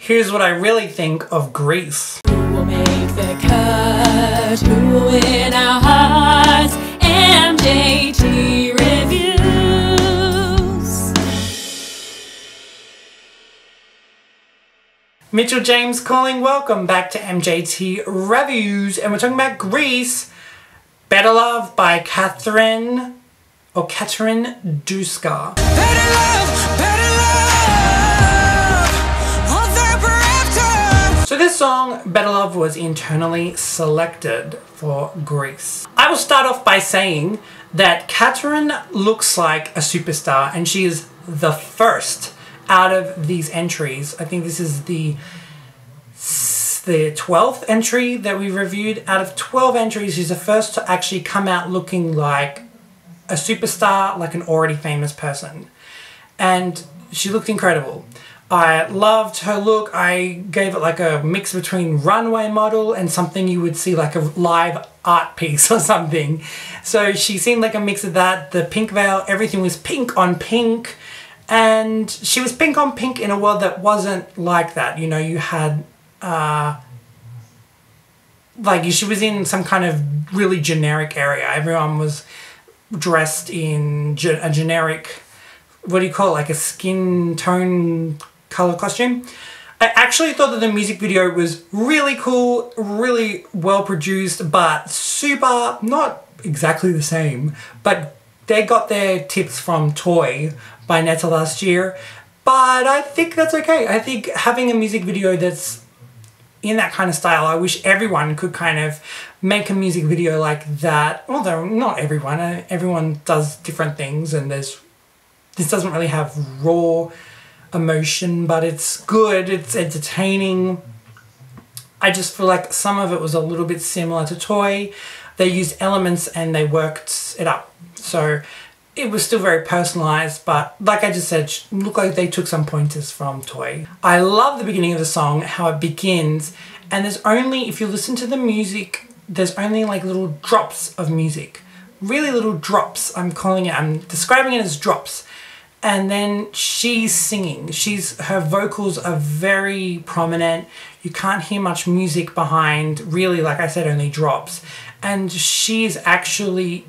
here's what I really think of Grease. Who will make the cut? Who will win our hearts? MJT Reviews. Mitchell James calling. Welcome back to MJT Reviews, and we're talking about Grease. Better Love by Katerine Duska. Better love, all that we're after. So this song, Better Love, was internally selected for Grease. I will start off by saying that Katerine looks like a superstar, and she is the first out of these entries. I think this is the 12th entry that we reviewed. Out of 12 entries, she's the first to actually come out looking like a superstar, like an already famous person. And she looked incredible. I loved her look. I gave it like a mix between runway model and something you would see like a live art piece or something. So she seemed like a mix of that. The pink veil, everything was pink on pink. And she was pink on pink in a world that wasn't like that. You know, you had like she was in some kind of really generic area. Everyone was dressed in a generic, what do you call it, like a skin tone color costume. I actually thought that the music video was really cool, really well produced, but super, not exactly the same, but they got their tips from Toy by Netta last year. But I think that's okay. I think having a music video that's in that kind of style, I wish everyone could kind of make a music video like that. Although not everyone, everyone does different things, and this doesn't really have raw emotion, but it's good, it's entertaining. I just feel like some of it was a little bit similar to Toy. They used elements and they worked it up. So it was still very personalized, but like I just said, it looked like they took some pointers from Toy. I love the beginning of the song, how it begins, and there's only, if you listen to the music, there's only like little drops of music. Really little drops, I'm describing it as drops. And then she's singing. Her vocals are very prominent. You can't hear much music behind, really, like I said, only drops. And she's actually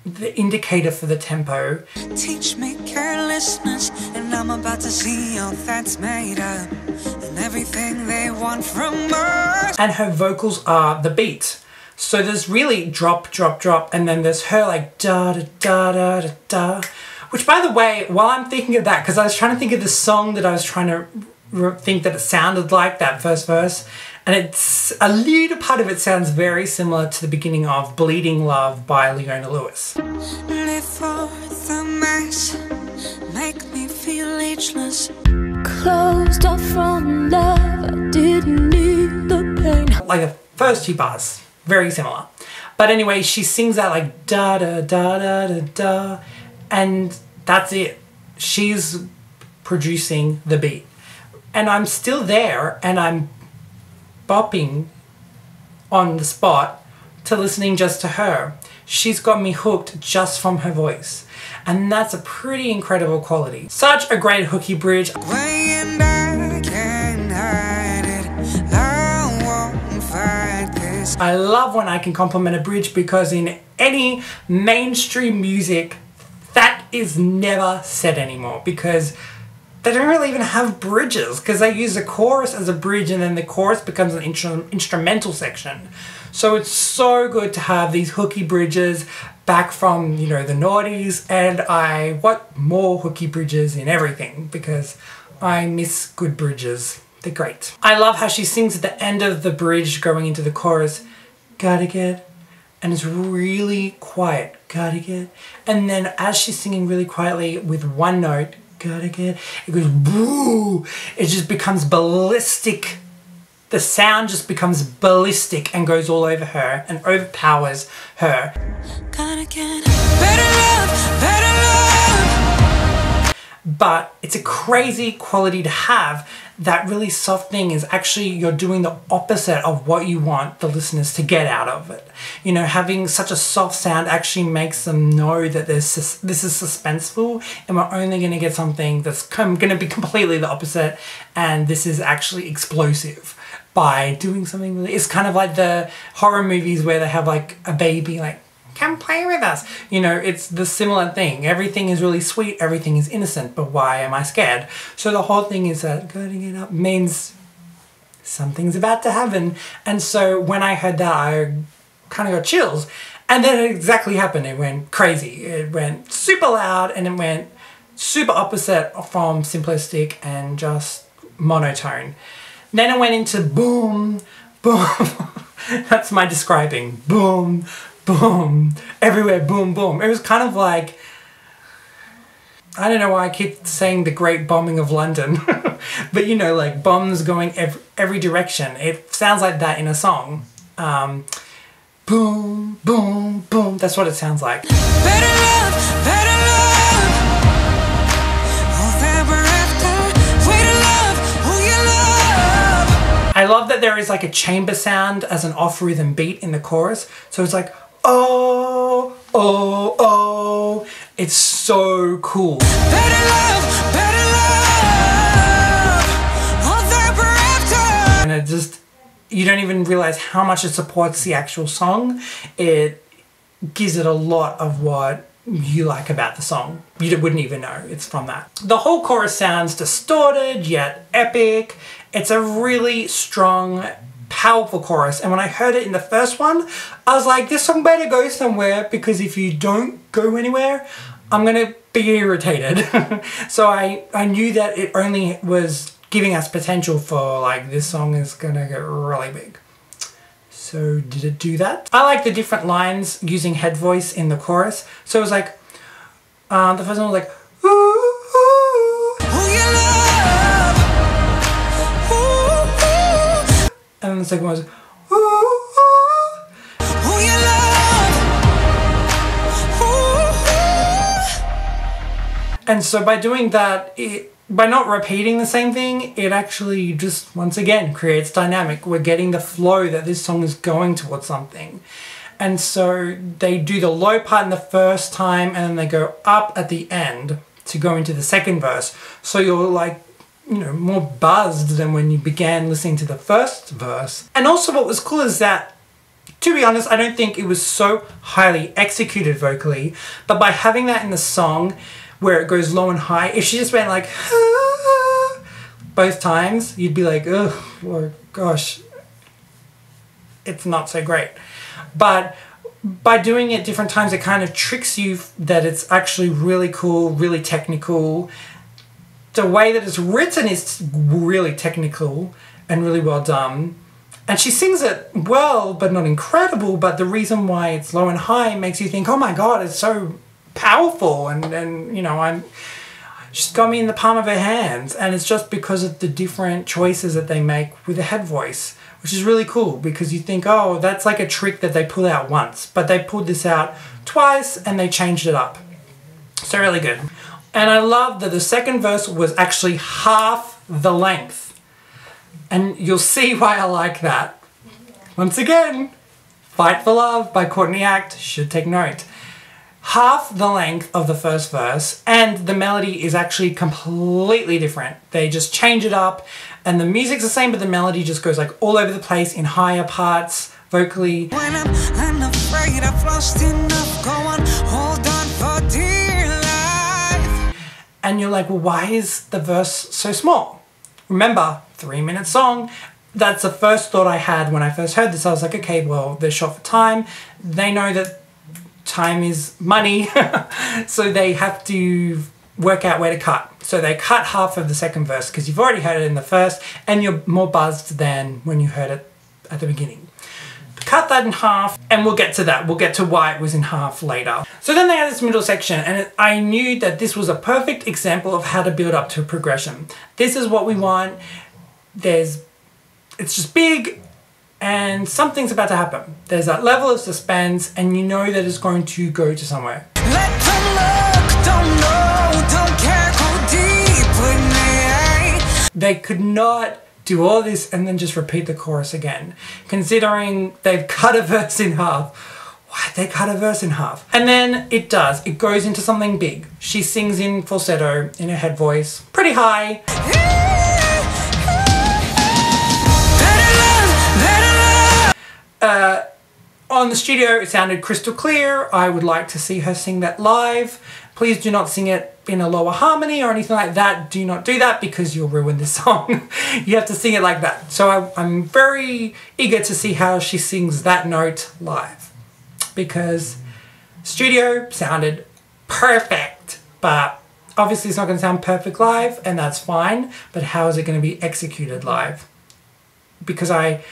the indicator for the tempo. Teach me carelessness, and I'm about to see all that's made up, and everything they want from us. And her vocals are the beat. So there's really drop, drop, drop, and then there's her like da da da da da da. Which, by the way, while I'm thinking of that, because I was trying to think of the song that I was trying to think that it sounded like, that first verse, and it's a little part of it sounds very similar to the beginning of Bleeding Love by Leona Lewis. Live for the mess, make me feel ageless. Closed off from love, I didn't need the pain. Like the first two bars, very similar. But anyway, she sings that like da da da da da da, and that's it. She's producing the beat. And I'm still there, and I'm bopping on the spot to listening just to her. She's got me hooked just from her voice. And that's a pretty incredible quality. Such a great hooky bridge. And I can't hide it. I won't fight this. I love when I can compliment a bridge, because in any mainstream music, that is never said anymore, because they don't really even have bridges, because they use the chorus as a bridge and then the chorus becomes an instrumental section. So it's so good to have these hooky bridges back from, you know, the noughties, and I want more hooky bridges in everything because I miss good bridges. They're great. I love how she sings at the end of the bridge going into the chorus, gotta get, and it's really quiet, gotta get, and then as she's singing really quietly with one note, gotta get, it goes boo, it just becomes ballistic. The sound just becomes ballistic and goes all over her and overpowers her. Gotta get better love, better love. But it's a crazy quality to have that really soft thing is actually you're doing the opposite of what you want the listeners to get out of it. You know, having such a soft sound actually makes them know that this is suspenseful, and we're only going to get something that's going to be completely the opposite, and this is actually explosive. By doing something really, it's kind of like the horror movies where they have like a baby like, come play with us. You know, it's the similar thing. Everything is really sweet, everything is innocent, but why am I scared? So the whole thing is that girding it up means something's about to happen. And so when I heard that, I kind of got chills. And then it exactly happened. It went crazy. It went super loud, and it went super opposite from simplistic and just monotone. Then it went into boom, boom. That's my describing. Boom, boom. Everywhere, boom, boom. It was kind of like, I don't know why I keep saying the great bombing of London. But you know, like bombs going every direction. It sounds like that in a song. Boom, boom, boom. That's what it sounds like. Better love, better love. I love that there is like a chamber sound as an off-rhythm beat in the chorus. So it's like, oh, oh, oh. It's so cool. Better love, better love. And it just, you don't even realize how much it supports the actual song. It gives it a lot of what you like about the song. You wouldn't even know it's from that. The whole chorus sounds distorted yet epic. It's a really strong, powerful chorus, and when I heard it in the first one, I was like, this song better go somewhere, because if you don't go anywhere, I'm gonna be irritated. So I knew that it only was giving us potential for like, this song is gonna get really big. So did it do that? I like the different lines using head voice in the chorus. So it was like, the first one was like, ooh, ooh. And then the second one was, ooh, ooh. And so by doing that, by not repeating the same thing, it actually just, once again, creates dynamic. We're getting the flow that this song is going towards something. And so they do the low part in the first time, and then they go up at the end to go into the second verse. So you're like, you know, more buzzed than when you began listening to the first verse. And also what was cool is that, to be honest, I don't think it was so highly executed vocally, but by having that in the song where it goes low and high, if she just went like, ah, both times, you'd be like, oh gosh, it's not so great. But by doing it different times, it kind of tricks you that it's actually really cool, really technical. The way that it's written is really technical and really well done. And she sings it well, but not incredible. But the reason why it's low and high makes you think, oh my God, it's so powerful. And you know, she's got me in the palm of her hands. And it's just because of the different choices that they make with the head voice, which is really cool, because you think, oh, that's like a trick that they pull out once. But they pulled this out twice and they changed it up. So really good. And I love that the second verse was actually half the length. And you'll see why I like that. Once again, Fight for Love by Courtney Act should take note. Half the length of the first verse, and the melody is actually completely different. They just change it up, and the music's the same, but the melody just goes like all over the place in higher parts, vocally. When I'm unafraid, I've lost enough, go on, hold on for dear life. And you're like, well, why is the verse so small? Remember, 3-minute song. That's the first thought I had when I first heard this. I was like, okay, well, they're short for time. They know that time is money, so they have to work out where to cut. So they cut half of the second verse because you've already heard it in the first, and you're more buzzed than when you heard it at the beginning. Cut that in half, and we'll get to that. We'll get to why it was in half later. So then they had this middle section, and I knew that this was a perfect example of how to build up to a progression. This is what we want. It's just big, and something's about to happen. There's that level of suspense, and you know that it's going to go to somewhere. Let them look, don't know, don't care, go deep with me. They could not do all this and then just repeat the chorus again. Considering they've cut a verse in half. Why'd they cut a verse in half? And then it does. It goes into something big. She sings in falsetto in her head voice. Pretty high. On the studio, it sounded crystal clear. I would like to see her sing that live. Please do not sing it in a lower harmony or anything like that. Do not do that because you'll ruin the song. You have to sing it like that. So I'm very eager to see how she sings that note live, because studio sounded perfect, but obviously it's not going to sound perfect live, and that's fine. But how is it going to be executed live? Because I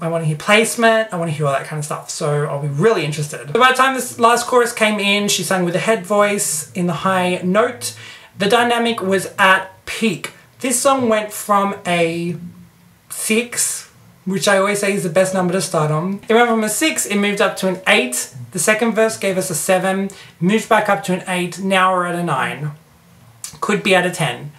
want to hear placement, I want to hear all that kind of stuff, so I'll be really interested. So by the time this last chorus came in, she sang with a head voice in the high note. The dynamic was at peak. This song went from a 6, which I always say is the best number to start on. It went from a 6, it moved up to an 8. The second verse gave us a 7, moved back up to an 8, now we're at a 9. Could be at a 10.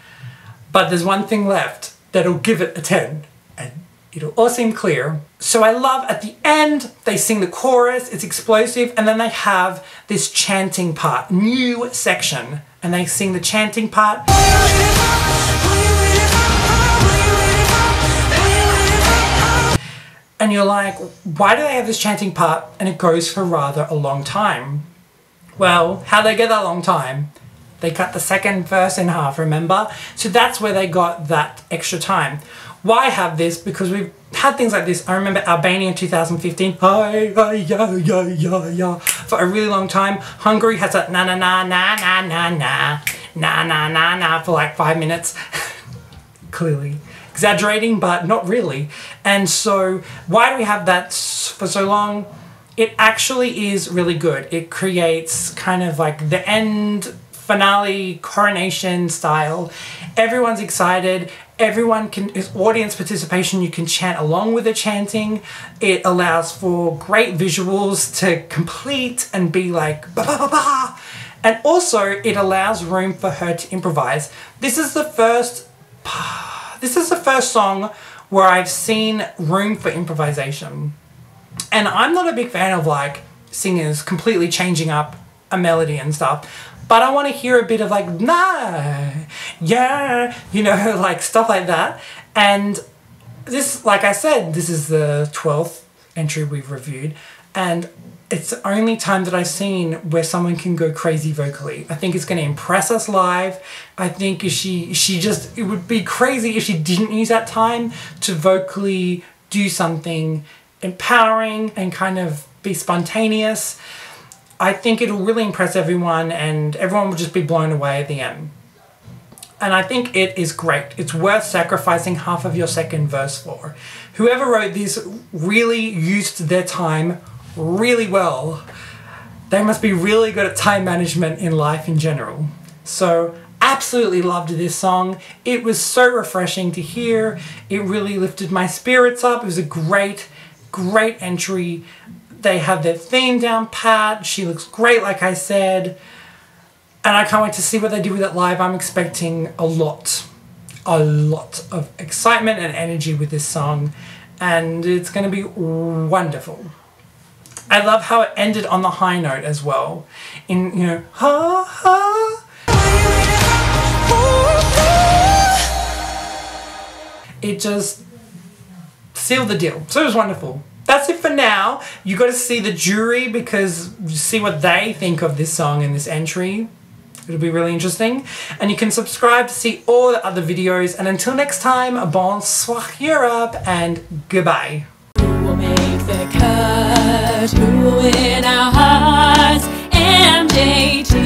But there's one thing left that'll give it a 10. And it'll all seem clear. So I love at the end, they sing the chorus, it's explosive, and then they have this chanting part, new section, and they sing the chanting part. And you're like, why do they have this chanting part? And it goes for rather a long time. Well, how they get that long time? They cut the second verse in half, remember? So that's where they got that extra time. Why have this? Because we've had things like this. I remember Albania in 2015, for a really long time. Hungary has that na na na na na na na na na na na for like 5 minutes. Clearly exaggerating, but not really. And so why do we have that for so long? It actually is really good. It creates kind of like the end finale coronation style. Everyone's excited. Everyone can, it's audience participation. You can chant along with the chanting. It allows for great visuals to complete and be like ba ba ba ba. And also it allows room for her to improvise. This is the first song where I've seen room for improvisation. And I'm not a big fan of like singers completely changing up a melody and stuff. But I want to hear a bit of like, nah, yeah, you know, like stuff like that. And this, like I said, this is the 12th entry we've reviewed. And it's the only time that I've seen where someone can go crazy vocally. I think it's going to impress us live. I think if it would be crazy if she didn't use that time to vocally do something empowering and kind of be spontaneous. I think it'll really impress everyone and everyone will just be blown away at the end. And I think it is great. It's worth sacrificing half of your second verse for. Whoever wrote this really used their time really well. They must be really good at time management in life in general. So absolutely loved this song. It was so refreshing to hear. It really lifted my spirits up. It was a great entry. They have their theme down pat. She looks great, like I said. And I can't wait to see what they do with it live. I'm expecting a lot of excitement and energy with this song. And it's going to be wonderful. I love how it ended on the high note as well. In, you know, ha ha. It just sealed the deal. So it was wonderful. That's it for now. You got to see the jury because you see what they think of this song and this entry. It'll be really interesting. And you can subscribe to see all the other videos. And until next time, bonsoir Europe and goodbye. Who will make the cut? Who will win our hearts? MJT.